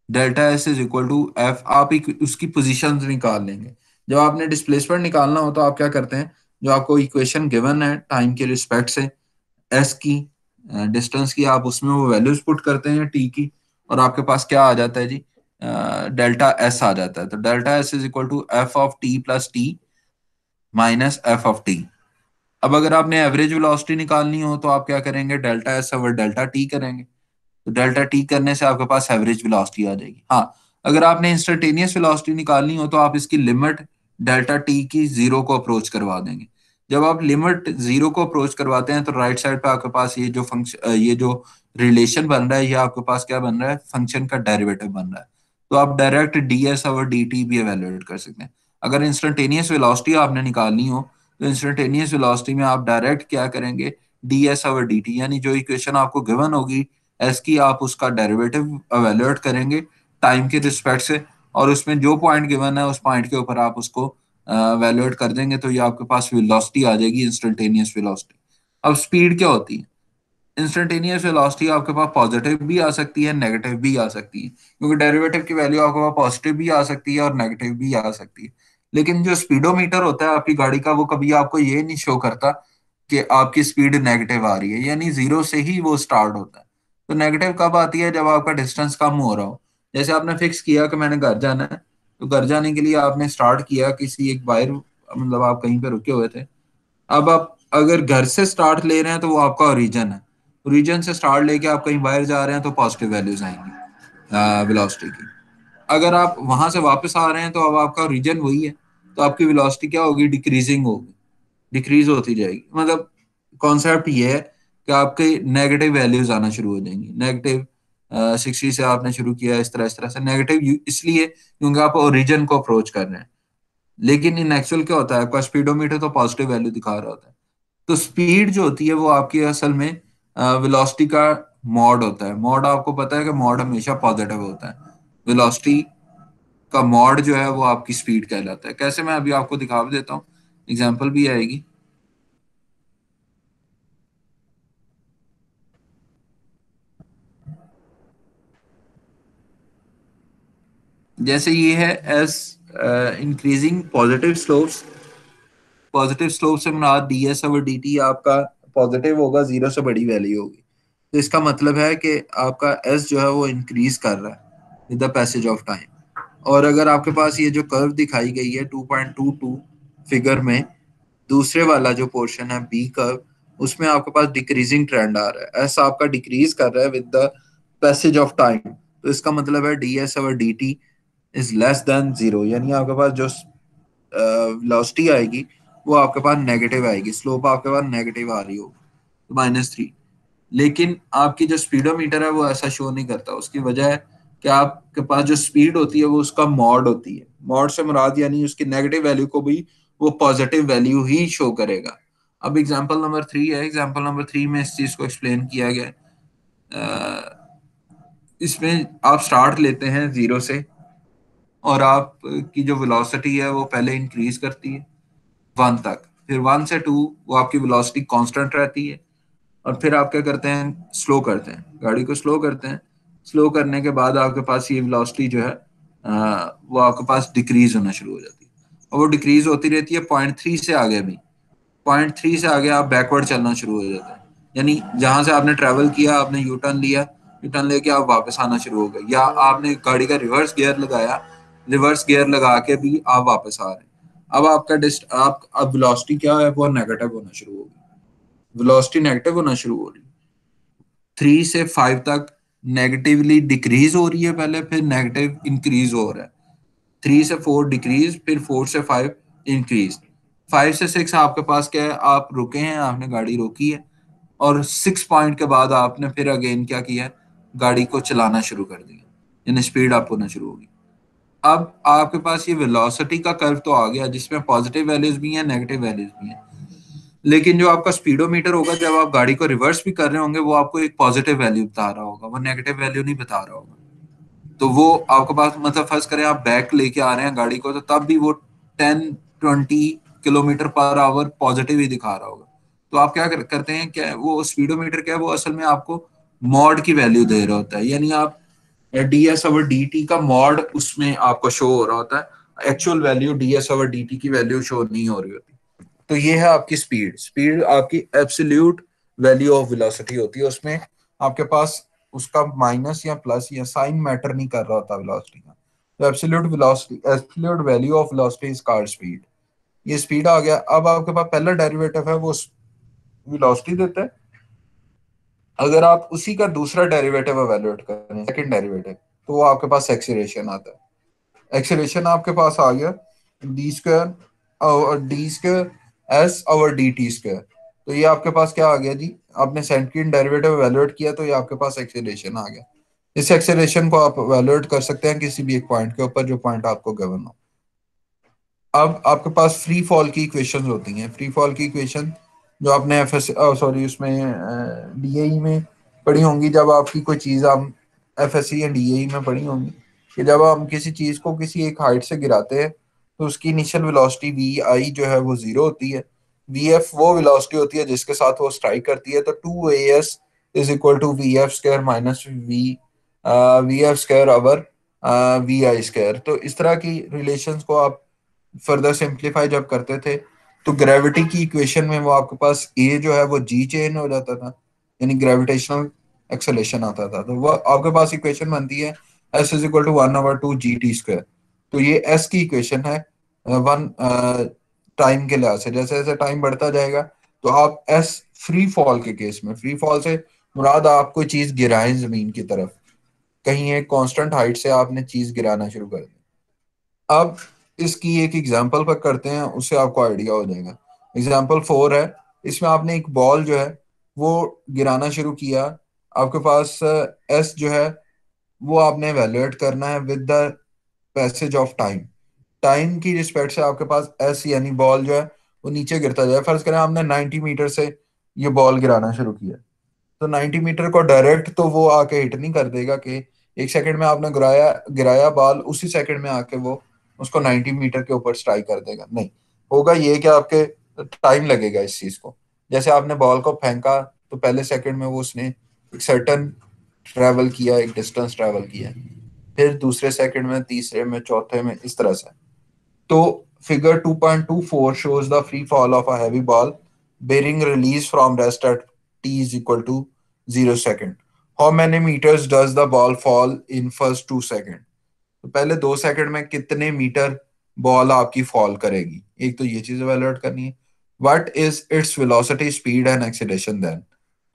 delta S is equal to F. आप एक उसकी पोजीशन निकाल लेंगे। जब आपने डिस्प्लेसमेंट निकालना हो तो आप क्या करते हैं, जो आपको इक्वेशन गिवन है टाइम के रिस्पेक्ट से एस की, डिस्टेंस की, आप उसमें वो वैल्यूज पुट करते हैं टी की, और आपके पास क्या आ जाता है जी, डेल्टा एस आ जाता है। तो delta S is equal to f(t + t minus f(t)। अब अगर आपने एवरेज वेलोसिटी निकालनी हो तो आप क्या करेंगे, delta S over delta T करेंगे। तो डेल्टा टी करने से आपके पास एवरेज वेलोसिटी आ जाएगी। हाँ, अगर आपने इंस्टेंटेनियस वेलोसिटी निकालनी हो तो आप इसकी लिमिट डेल्टा टी की 0 को अप्रोच करवा देंगे। जब आप लिमिट 0 को अप्रोच करवाते हैं तो राइट साइड पे आपके पास ये जो फंक्शन, ये जो रिलेशन बन रहा है, ये आपके पास क्या बन रहा है, फंक्शन का डेरिवेटिव बन रहा है। तो आप डायरेक्ट ds और dt भी एवेलुएट कर सकते हैं। अगर इंस्टेंटेनियस वेलोसिटी आपने निकालनी हो तो इंस्टेंटेनियस वेलोसिटी में आप डायरेक्ट क्या करेंगे, ds और dt, यानी जो इक्वेशन आपको गिवन होगी s की, आप उसका डेरिवेटिव एवेलुएट करेंगे टाइम के रिस्पेक्ट से, और उसमें जो पॉइंट गिवन है उस पॉइंट के ऊपर आप उसको एवेलुएट कर देंगे, तो ये आपके पास वेलोसिटी आ जाएगी, इंस्टेंटेनियस वेलोसिटी। अब स्पीड क्या होती है? इंस्टेंटेनियस वेलोसिटी आपके पास पॉजिटिव भी आ सकती है, नेगेटिव भी आ सकती है, क्योंकि डेरिवेटिव की वैल्यू आपके पास पॉजिटिव भी आ सकती है और नेगेटिव भी आ सकती है। लेकिन जो स्पीडोमीटर होता है आपकी गाड़ी का, वो कभी आपको ये नहीं शो करता कि आपकी स्पीड नेगेटिव आ रही है, यानी जीरो से ही वो स्टार्ट होता है। तो नेगेटिव कब आती है? जब आपका डिस्टेंस कम हो रहा हो। जैसे आपने फिक्स किया कि मैंने घर जाना है, तो घर जाने के लिए आपने स्टार्ट किया किसी एक बाहर, मतलब आप कहीं पे रुके हुए थे। अब आप अगर घर से स्टार्ट ले रहे हैं तो वो आपका ओरिजिन है, ओरिजिन से स्टार्ट लेके आप कहीं बाहर जा रहे हैं तो पॉजिटिव वैल्यूज आएंगी वेलोसिटी की। अगर आप वहां से वापस आ रहे हैं तो अब आपका ओरिजिन वही है, तो आपकी वेलोसिटी क्या होगी, डिक्रीजिंग होगी, डिक्रीज होती जाएगी। मतलब कॉन्सेप्ट ये है कि आपके नेगेटिव वैल्यूज आना शुरू हो जाएंगी। नेगेटिव 60 से आपने शुरू किया, इस तरह से नेगेटिव इसलिए क्योंकि आप ओरिजिन को अप्रोच कर रहे हैं। लेकिन इन एक्चुअल क्या होता है, आपका स्पीडोमीटर तो पॉजिटिव वैल्यू दिखा रहा होता है। तो स्पीड जो होती है वो आपकी असल में वेलोसिटी का मॉड होता है। मॉड आपको पता है कि मॉड हमेशा पॉजिटिव होता है। वेलोसिटी का मॉड जो है वो आपकी स्पीड कहलाता है। कैसे, मैं अभी आपको दिखा भी देता हूँ, एग्जांपल भी आएगी। जैसे ये है एस इंक्रीजिंग पॉजिटिव स्लोप से मुराद ds और dt आपका पॉजिटिव होगा, जीरो से बड़ी वैल्यू होगी। तो इसका मतलब है कि आपका s जो है वो इंक्रीज कर रहा है with the passage of time. और अगर आपके पास ये जो कर्व दिखाई गई है 2.22 फिगर में, दूसरे वाला जो पोर्शन है बी कर्व, उसमें आपके पास डिक्रीजिंग ट्रेंड आ रहा है, एस आपका डिक्रीज कर रहा है with the passage of time. तो इसका मतलब है ds और dt is less than zero, यानी आपके पास जो वेलोसिटी आएगी वो आपके पास नेगेटिव आएगी, स्लोप आपके पास नेगेटिव आ रही हो, -3। लेकिन आपकी जो स्पीडोमीटर है वो ऐसा शो नहीं करता। उसकी वजह है कि आपके पास जो स्पीड होती है वो उसका मॉड होती है। मॉड से मुराद यानी उसकी नेगेटिव वैल्यू को भी वो पॉजिटिव वैल्यू ही शो करेगा। अब एग्जांपल नंबर 3 है, एग्जांपल नंबर 3 में इस चीज को एक्सप्लेन किया गया है। इसमें आप स्टार्ट लेते हैं जीरो से, और आप की जो वेलोसिटी है वो पहले इंक्रीज करती है 1 तक, फिर 1 से 2 वो आपकी वेलोसिटी कांस्टेंट रहती है, और फिर आप क्या करते हैं, स्लो करते हैं, गाड़ी को स्लो करते हैं। स्लो करने के बाद आपके पास ये वेलोसिटी जो है वो आपके पास डिक्रीज होना शुरू हो जाती है, और वो डिक्रीज होती रहती है 0.3 से आगे भी। 0.3 से आगे आप बैकवर्ड चलना शुरू हो जाते हैं, यानी जहां से आपने ट्रेवल किया, आपने यू टर्न लिया, यू टर्न लेके आप वापस आना शुरू हो गए, या आपने गाड़ी का रिवर्स गियर लगाया, रिवर्स गियर लगा के भी आप वापस आ रहे हैं। अब आपका आप अब वेलोसिटी क्या है, वो नेगेटिव होना शुरू होगी, वेलोसिटी नेगेटिव होना शुरू हो रही है। 3 से 5 तक नेगेटिवली डिक्रीज हो रही है पहले, फिर नेगेटिव इंक्रीज हो रहा है। 3 से 4 डिक्रीज, फिर 4 से 5 इंक्रीज। 5 से 6 आपके पास क्या है, आप रुके हैं, आपने गाड़ी रोकी है, और 6 पॉइंट के बाद आपने फिर अगेन क्या किया, गाड़ी को चलाना शुरू कर दिया, यानी स्पीड अप होना शुरू होगी। अब आपके पास ये वेलोसिटी का कर्व तो आ गया जिसमें पॉजिटिव वैल्यूज भी हैं, नेगेटिव वैल्यूज भी हैं। लेकिन जो आपका स्पीडोमीटर होगा, जब आप गाड़ी को रिवर्स भी कर रहे होंगे, वो आपको एक पॉजिटिव वैल्यू बता रहा होगा, वो नेगेटिव वैल्यू नहीं बता रहा होगा। तो वो आपके पास, मतलब फर्ज करें आप बैक लेके आ रहे हैं गाड़ी को, तो तब भी वो 10-20 किलोमीटर पर आवर पॉजिटिव ही दिखा रहा होगा। तो आप क्या करते हैं, क्या वो स्पीडोमीटर क्या है, वो असल में आपको मॉड की वैल्यू दे रहा होता है, यानी आप ds ओवर dt का मॉड उसमें आपको शो हो रहा होता है, actual value ds over dt की वैल्यू शो नहीं हो रही होती। तो ये है आपकी स्पीड। स्पीड आपकी एब्सोल्यूट वैल्यू ऑफ वेलोसिटी होती है, उसमें आपके पास उसका माइनस या प्लस या साइन मैटर नहीं कर रहा होता वेलोसिटी का। तो absolute velocity, absolute value of velocity is called speed. ये स्पीड आ गया। अब आपके पास पहला डेरिवेटिव है वो वेलोसिटी देता है। अगर आप उसी का दूसरा डेरिवेटिव एवेलुएट करें, सेकंड डेरिवेटिव, तो वो आपके पास एक्सीलरेशन आता है। एक्सीलरेशन आपके पास आ गया d स्क्वायर, और d square S over D T square. तो ये आपके पास क्या आ गया जी, आपने सेकंड डेरिवेटिव वैल्यूएट किया तो ये आपके पास एक्सेलरेशन आ गया। इस एक्सेलरेशन को आप वैल्यूएट कर सकते हैं किसी भी एक पॉइंट के ऊपर जो पॉइंट आपको गिवन हो। अब आपके पास फ्री फॉल की इक्वेशंस होती हैं। फ्री फॉल की इक्वेशन जो आपने एफ एस सॉरी उसमें डीएई में पढ़ी होंगी, जब आपकी कोई चीज़ हम एफ एस सी या डीएई में पढ़ी होंगी कि जब हम किसी चीज़ को किसी एक हाइट से गिराते हैं तो उसकी इनिशियल वेलोसिटी वी आई जो है वो जीरो होती है। वी एफ वो वेलोसिटी होती है जिसके साथ वो स्ट्राइक करती है। तो two A S is equal to V F square minus V F square over V I square. तो इस तरह की रिलेशंस को आप फर्दर सिंप्लीफाई जब करते थे तो ग्रेविटी की इक्वेशन में वो आपके पास ए जो है वो जी चेंज हो जाता था, यानी ग्रेविटेशनल एक्सेलेरेशन आता था। तो वो आपके पास इक्वेशन बनती है S is equal to 1/2 G T square. तो ये एस की इक्वेशन है वन टाइम के लिहाज से। जैसे जैसे टाइम बढ़ता जाएगा तो आप एस फ्री फॉल के केस में, फ्री फॉल से मुराद आप कोई चीज गिराएं जमीन की तरफ, कहीं एक कांस्टेंट हाइट से आपने चीज गिराना शुरू कर दी। अब इसकी एक एग्जांपल पर करते हैं, उससे आपको आइडिया हो जाएगा। एग्जांपल 4 है, इसमें आपने एक बॉल जो है वो गिराना शुरू किया। आपके पास एस जो है वो आपने एवेलुएट करना है with the passage of time. Time की रिस्पेक्ट से आपके पास एस यानी बॉल जो है वो नीचे गिरता जाए। फर्ज करें आपने 90 मीटर से ये बॉल गिराना शुरू किया, तो 90 मीटर को डायरेक्ट तो वो आके हिट नहीं कर देगा कि एक सेकंड में आपने गिराया गिराया बॉल उसी सेकंड में आके वो उसको 90 मीटर के ऊपर स्ट्राइक कर देगा। नहीं, होगा ये कि आपके टाइम लगेगा इस चीज को। जैसे आपने बॉल को फेंका तो पहले सेकंड में वो उसने एक सर्टन ट्रेवल किया, एक डिस्टेंस ट्रेवल किया, फिर दूसरे सेकंड में, तीसरे में, चौथे में, इस तरह से। तो figure 2.24 shows the free fall of a heavy ball bearing release from rest at t is equal to 0 second. How many meters does the ball fall in first 2 second? तो पहले 2 सेकंड में कितने मीटर बॉल आपकी fall करेगी, एक तो ये चीज एवेलुएट करनी है। What is its velocity, speed and acceleration then.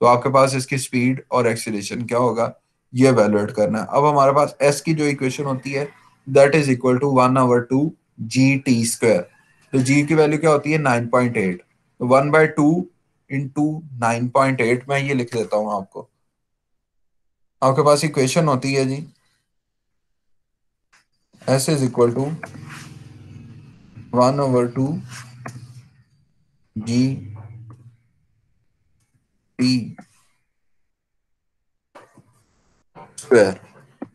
तो आपके पास इसकी स्पीड और एक्सीलरेशन क्या होगा ये एवेलुएट करना है। अब हमारे पास एस की जो इक्वेशन होती है that is equal to 1/2 G T square. तो जी की वैल्यू क्या होती है 9.8। तो 1/2 इंटू 9.8 मैं ये लिख देता हूँ आपको। आपके पास इक्वेशन होती है G S is equal to 1/2 G T square,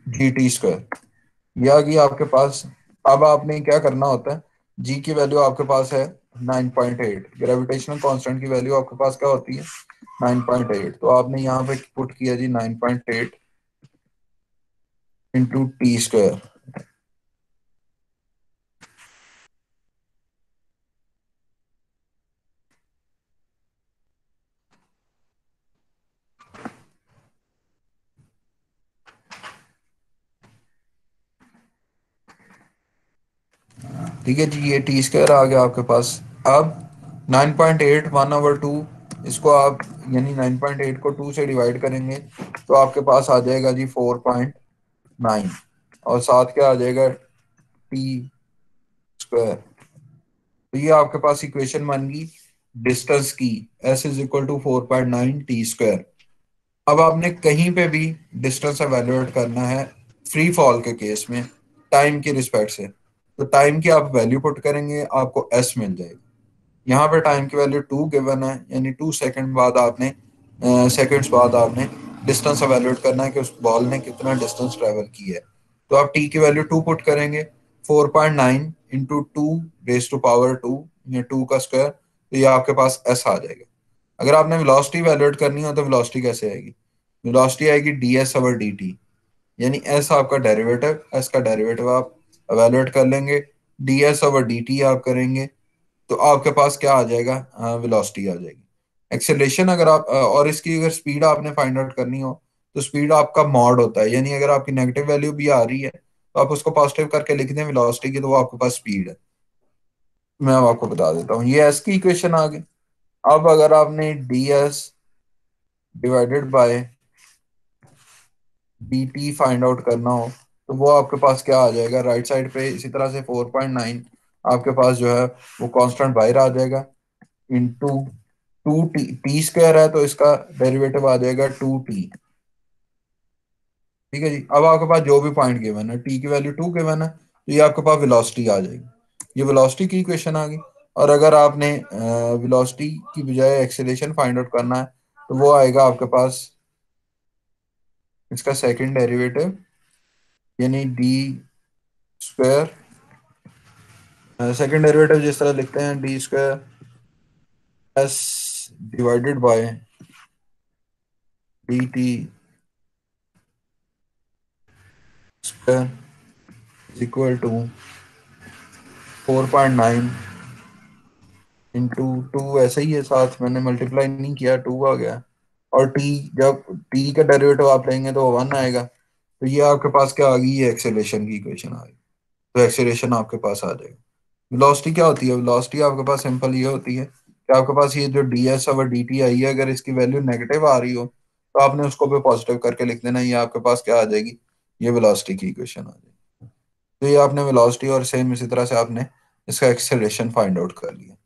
G T square यह आ गई आपके पास। अब आपने क्या करना होता है, जी की वैल्यू आपके पास है 9.8, ग्रेविटेशनल कांस्टेंट की वैल्यू आपके पास क्या होती है 9.8। तो आपने यहाँ पे पुट किया जी 9.8 इंटू टी स्क्वायर। ठीक है जी, ये टी स्क्वायर आ गया आपके पास। अब 9.8 1/2 इसको आप यानी 9.8 को 2 से डिवाइड करेंगे तो आपके पास आ जाएगा जी 4.9 और साथ क्या आ जाएगा टी स्क्वायर। तो ये आपके पास इक्वेशन बन गई डिस्टेंस की, S is equal to 4.9 T square. अब आपने कहीं पे भी डिस्टेंस एवेलुएट करना है फ्री फॉल के केस में टाइम के रिस्पेक्ट से, तो टाइम की आप वैल्यू पुट करेंगे आपको एस मिल जाएगी। यहाँ पे टाइम की वैल्यू 2 गिवन है, यानी 2 सेकंड बाद आपने सेकंड्स बाद आपने डिस्टेंस एवेलुएट करना है कि उस बॉल ने कितना डिस्टेंस ट्रेवल किया है। तो आप टी की वैल्यू 2 पुट करेंगे, 4.9 इंटू 2 रेज टू पावर 2 या 2 का स्क्वायर, तो ये आपके पास एस आ जाएगा। अगर आपने वेलोसिटी वैल्यूएट करनी हो तो वेलोसिटी कैसे आएगी, वेलोसिटी आएगी D S over D T, यानी एस आपका डेरिवेटिव, एस का डेरिवेटिव आप एवेलुएट कर लेंगे, D S over D T आप करेंगे तो आपके पास क्या आ जाएगा वेलोसिटी आ जाएगी। एक्सेलरेशन अगर आप और इसकी अगर स्पीड आपने फाइंड आउट करनी हो तो स्पीड आपका मॉड होता है, यानी अगर आपकी नेगेटिव वैल्यू भी आ रही है तो आप उसको पॉजिटिव करके लिख दें वेलोसिटी की, तो वो आपके पास स्पीड है। मैं अब आपको बता देता हूँ, ये एस की इक्वेशन आ गई। अब अगर आपने D S divided by D T find out करना हो तो वो आपके पास क्या आ जाएगा, राइट साइड पे इसी तरह से 4.9 आपके पास जो है वो कांस्टेंट बाहर आ जाएगा, इंटू 2t, टी स्क्वायर है तो इसका डेरिवेटिव आ जाएगा 2t। ठीक है जी। अब आपके पास जो भी पॉइंट गिवन है, टी की वैल्यू 2 गिवन है, तो ये आपके पास वेलोसिटी आ जाएगी। ये वेलोसिटी की इक्वेशन आ गई। और अगर आपने वेलोसिटी की बजाय एक्सेलरेशन फाइंड आउट करना है तो वो आएगा आपके पास इसका सेकंड डेरिवेटिव, यानी डी स्क्वायर। सेकंड डेरिवेटिव जिस तरह लिखते हैं, D square S divided by D T square is equal to 4.9 into two. ऐसे ही है, साथ मैंने मल्टीप्लाई नहीं किया, 2 आ गया। और टी, जब टी का डेरिवेटिव आप लेंगे तो 1 आएगा। तो ये आपके पास क्या आ गई, ये एक्सेलरेशन की इक्वेशन आ गई। तो एक्सेलरेशन आपके पास आ जाएगा। वेलोसिटी क्या होती है? वेलोसिटी आपके पास सिंपल ये होती है कि आपके पास ये जो डी एस और डी टी आई है, अगर इसकी वैल्यू नेगेटिव आ रही हो तो आपने उसको भी पॉजिटिव करके लिख देना। ये आपके पास क्या आ जाएगी, ये वेलोसिटी की इक्वेशन आ जाएगी। तो ये आपने वेलोसिटी, और सेम इसी तरह से आपने इसका एक्सेलरेशन फाइंड आउट कर लिया।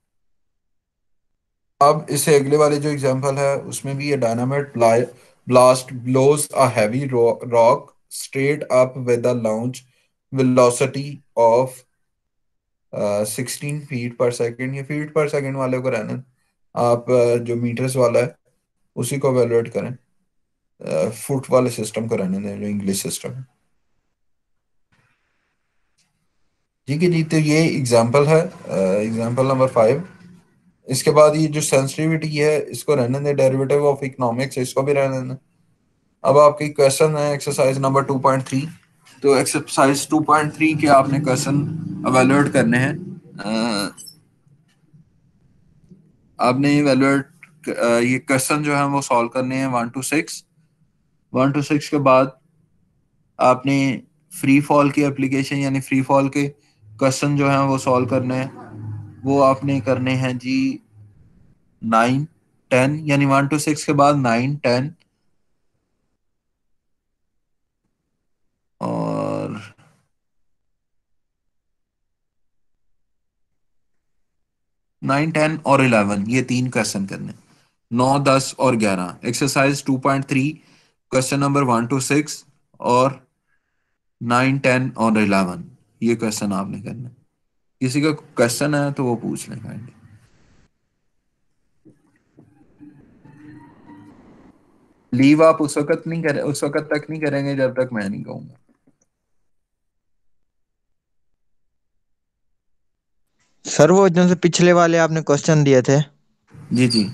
अब इससे अगले वाले जो एग्जांपल है उसमें भी ये dynamite blast blows a heavy rock straight up with a launch velocity of 16 feet per second. ये फीट पर सेकेंड वाले को रहने, आप जो मीटर्स वाला है उसी को एवेलुएट करें। फुट वाले सिस्टम को रहने दें, जो इंग्लिश सिस्टम है। ठीक है जी। तो ये एग्जांपल है, एग्जांपल नंबर 5। इसके बाद ये जो सेंसिटिविटी है इसको रहने दें, डेरिवेटिव ऑफ इकोनॉमिक्स इसको भी रहने दें। अब आपकी क्वेश्चन है एक्सरसाइज नंबर 2.3। तो एक्सरसाइज 2.3 के आपने क्वेश्चन एवेलुएट करने हैं। आपने इवेलुएट ये क्वेश्चन जो है वो सॉल्व करने हैं 1 to 6। 1 to 6 के बाद आपने फ्री फॉल की एप्लीकेशन, यानी फ्री फॉल के क्वेश्चन जो हैं वो सॉल्व करने हैं। वो आपने करने हैं जी 9, 10, यानी 1 to 6 के बाद 9, 10 और 9, 10 और 11, ये 3 क्वेश्चन करने। 9, 10 और 11। एक्सरसाइज 2.3 क्वेश्चन नंबर 1 to 6 और 9, 10 और 11, ये क्वेश्चन आपने करना है। किसी का क्वेश्चन है तो वो पूछ लें काइंडली। लीव आप उस वक्त नहीं करें, उस वक्त तक नहीं करेंगे जब तक मैं नहीं कहूंगा। सर वो जो से पिछले वाले आपने क्वेश्चन दिए थे, जी जी।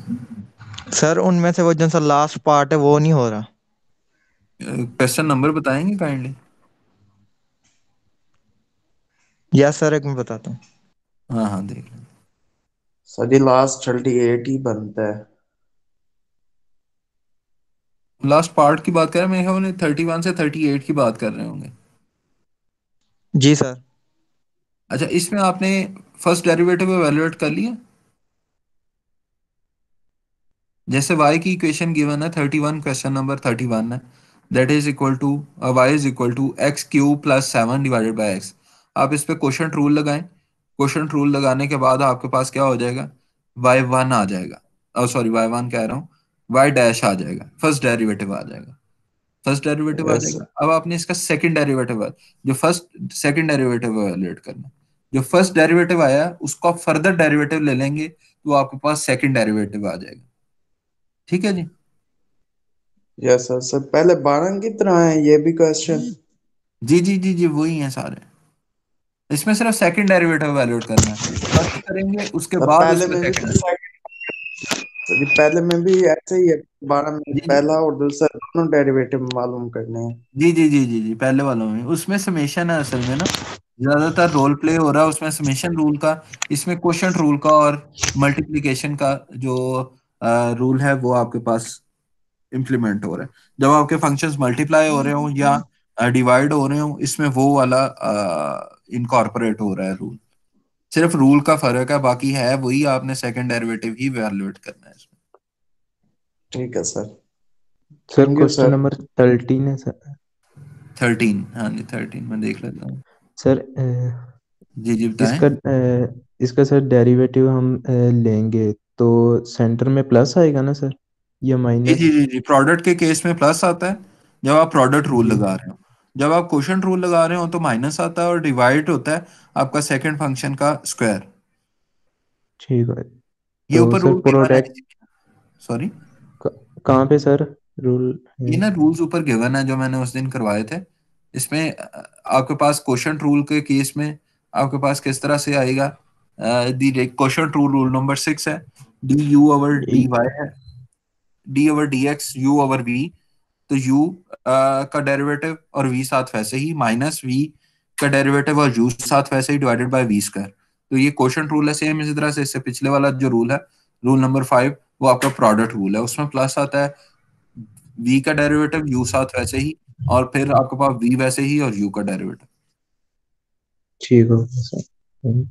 सर उनमें से वो जो सा लास्ट पार्ट है वो नहीं हो रहा। क्वेश्चन नंबर बताएंगे काइंडली? यस सर, एक मैं बताता हूँ। हाँ हाँ, देख लें। सर जी लास्ट 38 ही बनता है। लास्ट पार्ट की बात कर रहे हैं, मेरे ख्याल में 31 से 38 की बात कर रहे होंगे। जी सर। अच्छा, इसमें आपने फर्स्ट डेरिवेटिव एवेलुएट कर लिया। जैसे y की इक्वेशन गिवन है 31, क्वेश्चन नंबर 31 है, that is equal to y is equal to x³ + 7 divided by x। आप इस पे क्वोशंट रूल लगाएं। क्वोशंट रूल लगाने के बाद आपके पास क्या हो जाएगा, y1 आ जाएगा। सॉरी, y1 कह रहा हूँ, y डैश आ जाएगा, फर्स्ट डेरिवेटिव आ जाएगा। फर्स्ट डेरिवेटिव आ यस जाएगा। सर। अब आपने इसका सेकंड डेरिवेटिव, जो फर्स्ट सेकंड डेरिवेटिव एवेलुएट करना है। जो फर्स्ट डेरिवेटिव आया उसको आप फर्दर डेरिवेटिव ले लेंगे तो आपके पास सेकंड डेरिवेटिव आ जाएगा। ठीक है जी। Yes sir. सर पहले 12 की तरह है ये भी क्वेश्चन। जी जी जी जी, वही है सारे। इसमें सिर्फ सेकंड डेरिवेटिव वैल्यूएट करना है। फर्स्ट करेंगे उसके सर बाद पहले उसका में भी सेकंड। सर जी पहले में भी ऐसे ही है। 12 में जी जी पहला और दूसरा दोनों डेरिवेटिव मालूम करने हैं। जी जी जी जी जी, पहले वालों में उसमें समेशन है असल में ना, ज्यादातर रोल प्ले हो रहा है उसमें समेशन रूल का। इसमें क्वोशंट रूल का और मल्टीप्लिकेशन का जो रूल है वो आपके पास इम्प्लीमेंट हो रहा है। जब आपके फंक्शंस मल्टीप्लाई हो रहे हो या डिवाइड हो रहे हो, इसमें वो वाला इनकॉर्पोरेट हो रहा है रूल। सिर्फ रूल का फर्क है, बाकी है वही, आपने सेकंड डेरिवेटिव ही वैल्यूएट करना है इसमें। ठीक है sir. Sir thank you question sir. Number 13 है सर। 13, हाँ जी 13 मैं देख लेता हूँ। सर जी जी बताएं। इसका इसका सर डेरिवेटिव हम लेंगे तो सेंटर में प्लस आएगा ना सर, या जी माइनस? जी जी जी, प्रोडक्ट के केस में प्लस आता है जब आप प्रोडक्ट रूल जी लगा रहे हो। जब आप क्वोशंट रूल लगा रहे हो तो माइनस आता है, और डिवाइड होता है आपका सेकंड फंक्शन का स्क्वायर। ठीक है। ये तो ऊपर सर रूल गिवन है। प्रोडक्ट सॉरी, कहाँ पे सर रूल है? ये ना रूल्स ऊपर गिवन है जो मैंने उस दिन करवाए थे। इसमें आपके पास क्वोशंट रूल के केस में आपके पास किस तरह से आएगा। The quotient rule, rule number 6 है, d u over d y है, d over d x u over v. तो u का डेरिवेटिव और v साथ वैसे ही, माइनस v का डेरिवेटिव और u साथ वैसे ही, डिवाइडेड बाय v स्क्वायर। तो ये क्वोशंट रूल है सेम इसी तरह से। इससे पिछले वाला जो रूल है, रूल नंबर 5, वो आपका प्रोडक्ट रूल है। उसमें प्लस आता है, v का डेरिवेटिव u साथ वैसे ही, और फिर आपके पास v वैसे ही और u का डेरिवेटिव। ठीक हो गया सर।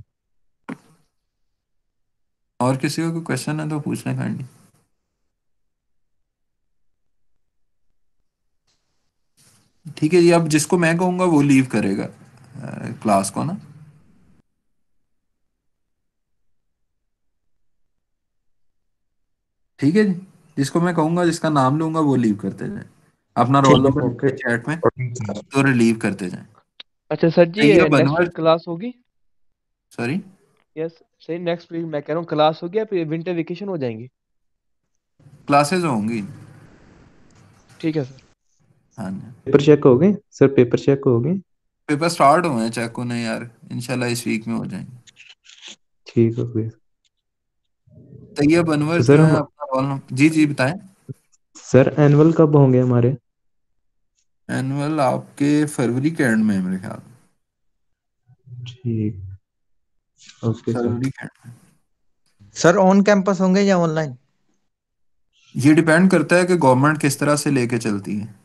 और किसी को कोई क्वेश्चन है तो पूछना काइंडली। ठीक है जी, अब जिसको मैं कहूंगा वो लीव करेगा क्लास को ना। ठीक है जी, जिसको मैं कहूंगा, जिसका नाम लूंगा, वो लीव करते जाए। अपना रोल ठीक है नंबर लिख ओके के चैट में ओके तो रिलीव करते जाए। अच्छा सर जी, तैयब नेक्स्ट बनवर, वीक क्लास होगी? सॉरी, यस सही, नेक्स्ट वीक मैं कह रहा हूँ क्लास होगी या फिर विंटर वेकेशन हो जाएंगी? क्लासेस होंगी। ठीक है सर। हाँ जी, पेपर चेक हो गए सर? पेपर चेक हो गए? पेपर स्टार्ट हुए हैं, चेक होने यार, इंशाल्लाह इस वीक में हो जाएंगे। ठीक हो गया। तैयब अनवर तो जो सर है हम, अपना रोल नंबर, जी जी बताएं। सर एनुअल कब होंगे हमारे? एनुअल आपके फरवरी के एंड में है मेरे ख्याल। ठीक। Okay sir. फरवरी के एंड में। सर ऑन कैंपस होंगे या ऑनलाइन? ये डिपेंड करता है कि गवर्नमेंट किस तरह से लेके चलती है।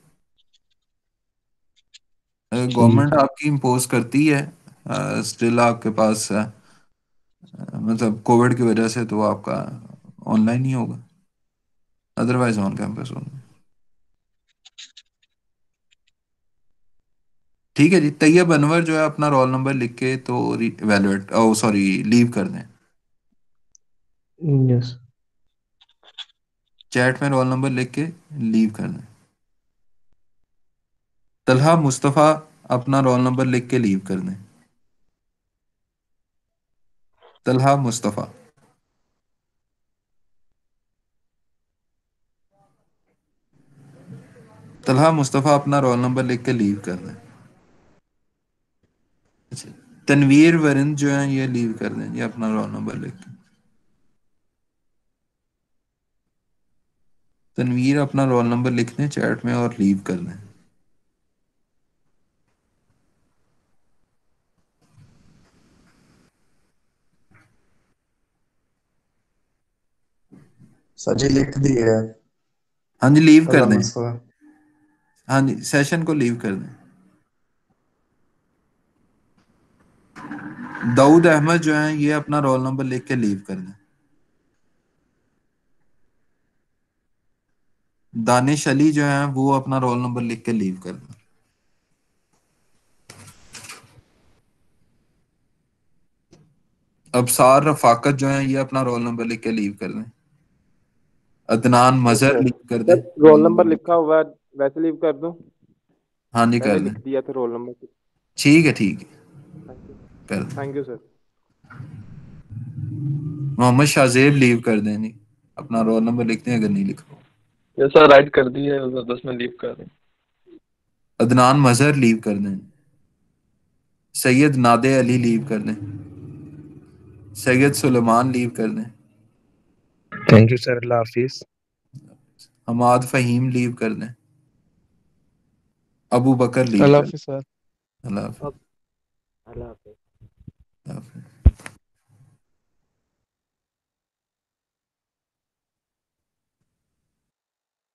ठीक। गवर्नमेंट आपकी इम्पोज करती है, स्टिल आपके पास मतलब कोविड की वजह से तो आपका ऑनलाइन ही होगा, अदरवाइज ऑन कैंपस होगा। ठीक है जी, तैयब अनवर जो है अपना रोल नंबर लिख के तो इवेलुएट, ओ सॉरी, लीव कर दें। यस। चैट में रोल नंबर लिख के लीव कर दें। तलहा मुस्तफ़ा अपना रोल नंबर लिख के लीव कर दें। तलहा मुस्तफ़ा। तलहा मुस्तफ़ा अपना रोल नंबर लिख के लीव कर दें। अच्छा, तनवीर वरिंद जो है ये लीव कर दें, ये अपना रोल नंबर लिख के। तनवीर अपना रोल नंबर लिख दें चैट में और लीव कर दें। सर जी लिख दिए। हाँ जी, लीव कर अल्लाह दें। मसला। हाँ जी, सेशन को लीव कर दें। दाऊद अहमद जो है ये अपना रोल नंबर लिख के लीव कर दें। दानिश अली जो है वो अपना रोल नंबर लिख के लीव कर दें। अबसार रफाकत जो है ये अपना रोल नंबर लिख के लीव कर दें। Adnan yes Mazhar sir. Leave कर दें sir roll roll number number लिख लिखा के। हुआ है, वैसे लीव कर दूं? हाँ जी, मैंने कर दें। लिख दिया था रोल नंबर। ठीक है, ठीक है, थैंक यू। कर दें। Thank you sir. Mohammad Shahzeb leave कर दें जी, अपना रोल नंबर लिख दें अगर नहीं लिखा। यस सर, राइट कर दिए, 10 में लीव कर दें। अदनान मजहर लीव कर दें। सैयद नादे अली लीव कर दें। सैयद सुलेमान लीव कर दें। थैंक यू सर, अल्लाह हाफिज। हमाद फहीम लीव कर दें। अबू बकर लीव अल्लाह कर दें। हाफिज सर। अल्लाह हाफिज। अल्लाह हाफिज। अल्लाह हाफिज।